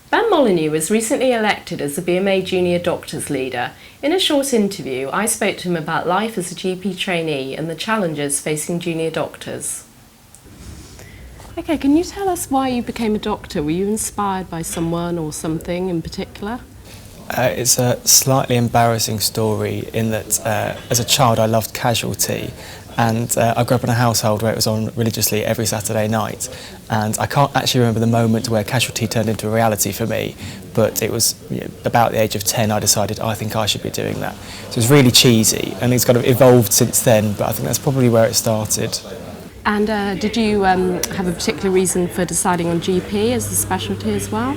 Ben Molyneux was recently elected as the BMA Junior Doctors Leader. In a short interview, I spoke to him about life as a GP trainee and the challenges facing junior doctors. Okay, can you tell us why you became a doctor? Were you inspired by someone or something in particular? It's a slightly embarrassing story in that as a child I loved Casualty, and I grew up in a household where it was on religiously every Saturday night, and I can't actually remember the moment where Casualty turned into a reality for me, but it was about the age of 10 I decided I think I should be doing that. So it was really cheesy, and it's kind of evolved since then, but I think that's probably where it started. And did you have a particular reason for deciding on GP as the specialty as well?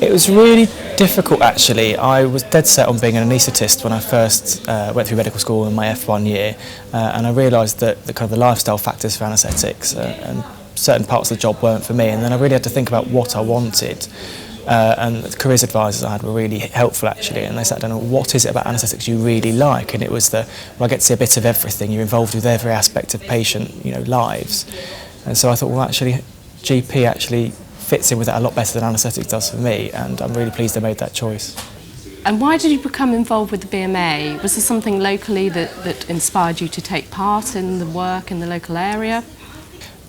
It was really difficult actually. I was dead set on being an anaesthetist when I first went through medical school in my F1 year, and I realised that the lifestyle factors for anaesthetics and certain parts of the job weren't for me, and then I really had to think about what I wanted. And the careers advisors I had were really helpful actually, and they sat down and what is it about anaesthetics you really like, and it was I get to see a bit of everything, you're involved with every aspect of patient lives, and so I thought, well actually GP actually fits in with that a lot better than anaesthetics does for me, and I'm really pleased I made that choice. And why did you become involved with the BMA? Was there something locally that inspired you to take part in the work in the local area?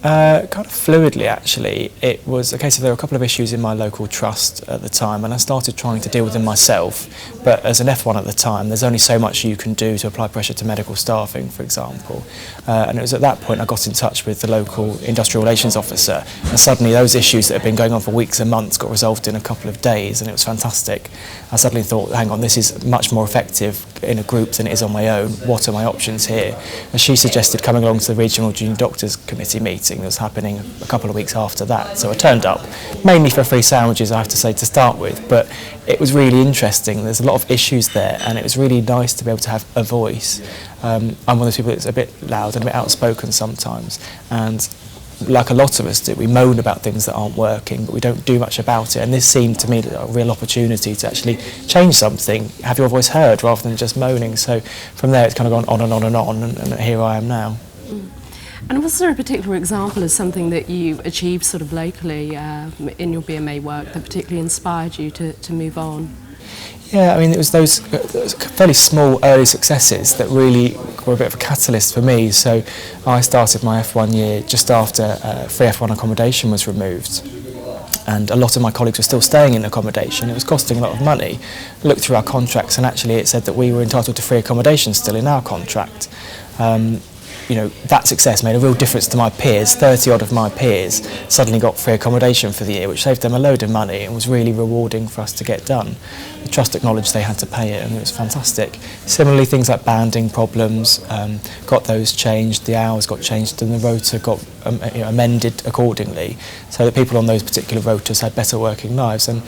Kind of fluidly actually. It was a case of there were a couple of issues in my local trust at the time, and I started trying to deal with them myself, but as an F1 at the time there's only so much you can do to apply pressure to medical staffing, for example, and it was at that point I got in touch with the local industrial relations officer, and suddenly those issues that had been going on for weeks and months got resolved in a couple of days, and it was fantastic. I suddenly thought, hang on, this is much more effective in a group than it is on my own. What are my options here? And she suggested coming along to the Regional Junior Doctors Committee meeting that was happening a couple of weeks after that. So I turned up, mainly for free sandwiches, I have to say, to start with, but it was really interesting. There's a lot of issues there, and it was really nice to be able to have a voice. I'm one of those people that's a bit loud and a bit outspoken sometimes, and like a lot of us do, we moan about things that aren't working, but we don't do much about it, and this seemed to me a real opportunity to actually change something, have your voice heard rather than just moaning. So from there it's kind of gone on and on and on, and here I am now. And was there a particular example of something that you achieved sort of locally in your BMA work that particularly inspired you to move on? Yeah, I mean, it was those fairly small early successes that really were a bit of a catalyst for me. So I started my F1 year just after free F1 accommodation was removed, and a lot of my colleagues were still staying in accommodation. It was costing a lot of money. I looked through our contracts, and actually it said that we were entitled to free accommodation still in our contract. That success made a real difference to my peers. 30 odd of my peers suddenly got free accommodation for the year, which saved them a load of money and was really rewarding for us to get done. The trust acknowledged they had to pay it, and it was fantastic. Similarly, things like banding problems, got those changed, the hours got changed, and the rota got amended accordingly, so that people on those particular rotas had better working lives. And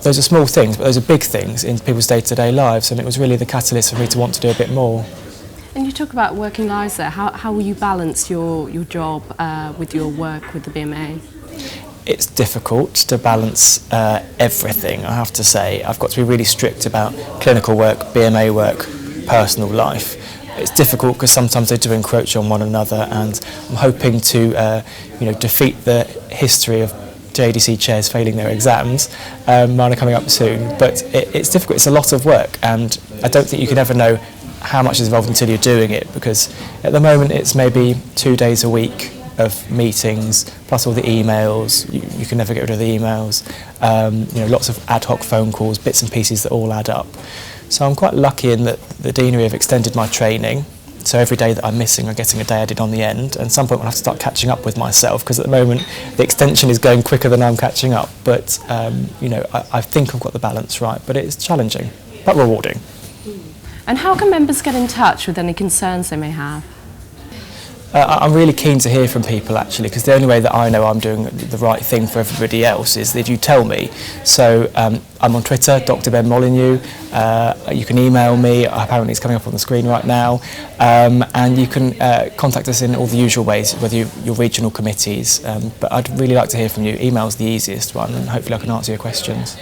those are small things, but those are big things in people's day-to-day lives, and it was really the catalyst for me to want to do a bit more. And you talk about working lives there. How will you balance your job with your work with the BMA? It's difficult to balance everything, I have to say. I've got to be really strict about clinical work, BMA work, personal life. It's difficult because sometimes they do encroach on one another, and I'm hoping to defeat the history of JDC chairs failing their exams. Mine are coming up soon, but it's difficult. It's a lot of work, and I don't think you can ever know how much is involved until you're doing it, because at the moment it's maybe 2 days a week of meetings plus all the emails. You can never get rid of the emails. Lots of ad hoc phone calls, bits and pieces that all add up. So I'm quite lucky in that the deanery have extended my training, so every day that I'm missing I'm getting a day added on the end, and at some point I'll have to start catching up with myself, because at the moment the extension is going quicker than I'm catching up, but I think I've got the balance right, but it's challenging but rewarding. And how can members get in touch with any concerns they may have? I'm really keen to hear from people actually, because the only way that I know I'm doing the right thing for everybody else is if you tell me. So I'm on Twitter, Dr. Ben Molyneux. You can email me, apparently it's coming up on the screen right now, and you can contact us in all the usual ways, whether your regional committees, but I'd really like to hear from you. Email's the easiest one, and hopefully I can answer your questions.